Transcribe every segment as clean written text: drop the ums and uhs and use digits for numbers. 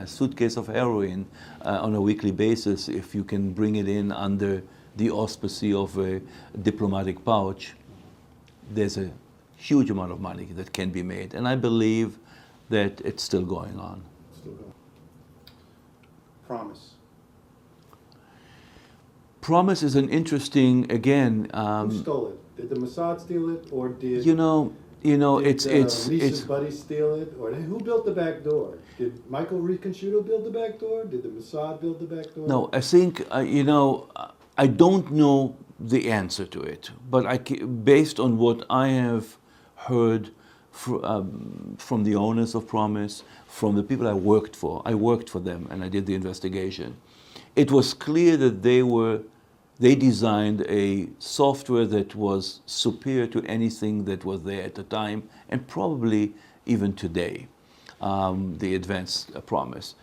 a suitcase of heroin on a weekly basis, if you can bring it in under the auspice of a diplomatic pouch, there's a huge amount of money that can be made. And I believe that it's still going on. Still going. Promis. Promis is an interesting, again... Who stole it? Did the Mossad steal it, or did... It's buddy steal it, or who built the back door? Did Michael Riconosciuto build the back door? Did the Mossad build the back door? No, I think I don't know the answer to it, but based on what I have heard from the owners of Promis, from the people I worked for them, and I did the investigation. It was clear that they designed a software that was superior to anything that was there at the time, and probably even today, the advanced Promis.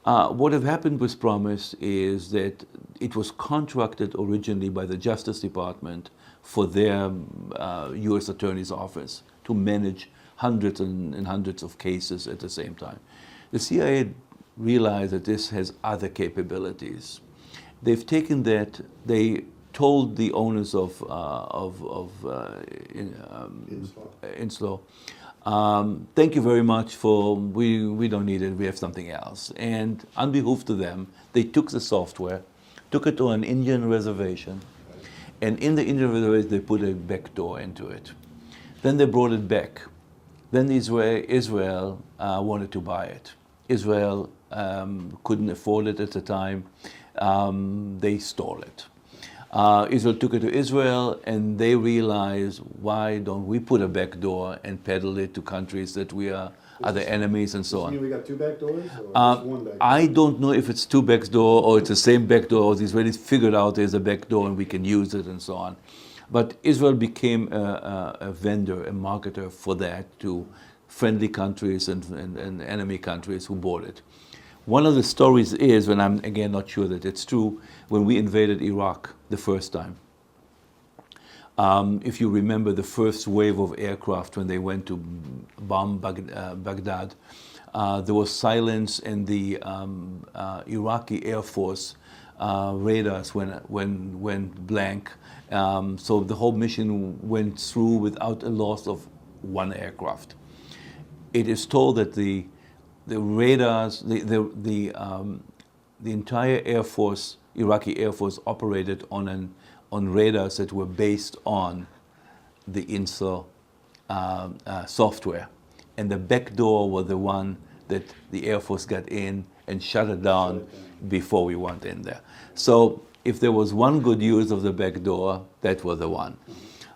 What have happened with Promis is that it was contracted originally by the Justice Department for their U.S. Attorney's Office to manage hundreds and hundreds of cases at the same time. The CIA realized that this has other capabilities. They've taken that, they told the owners of Inslo, thank you very much for, we don't need it, we have something else. And unbeknownst to them, they took the software, took it to an Indian reservation, and in the Indian reservation they put a backdoor into it. Then they brought it back. Then Israel wanted to buy it. Israel couldn't afford it at the time. They stole it. Israel took it to Israel, and they realized, why don't we put a backdoor and peddle it to countries that we are the enemies and so on. You mean we got two backdoors, or just one backdoor? I don't know if it's two backdoor or it's the same backdoor, or the Israelis figured out there's a backdoor and we can use it and so on. But Israel became a vendor, a marketer for that to friendly countries and enemy countries who bought it. One of the stories is, and I'm again not sure that it's true, when we invaded Iraq the first time. If you remember the first wave of aircraft when they went to bomb Baghdad, there was silence, and the Iraqi Air Force radars went blank. So the whole mission went through without a loss of one aircraft. It is told that the radars, the entire Air Force, Iraqi Air Force, operated on radars that were based on the INSO software, and the back door was the one that the Air Force got in and shut it down before we went in there. So if there was one good use of the back door, that was the one.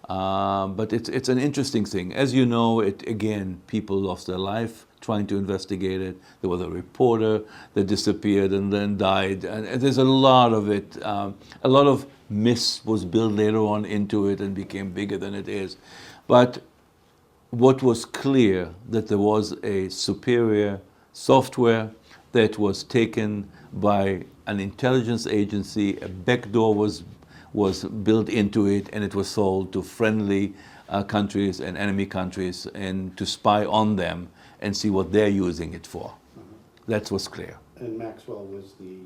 But it's an interesting thing. As you know, again, people lost their life trying to investigate it. There was a reporter that disappeared and then died. And there's a lot of it. A lot of myths was built later on into it and became bigger than it is. But what was clear, that there was a superior software that was taken by an intelligence agency. A backdoor was built into it, and it was sold to friendly countries and enemy countries, and to spy on them and see what they're using it for. That was clear. And Maxwell was the...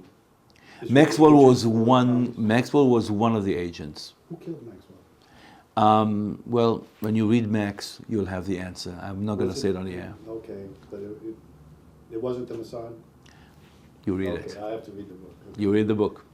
Maxwell was one of the agents. Who killed Maxwell? Well, when you read Max, you'll have the answer. I'm not going to say it on the air. Okay, but it wasn't the Mossad? You read it. I have to read the book. Okay. You read the book.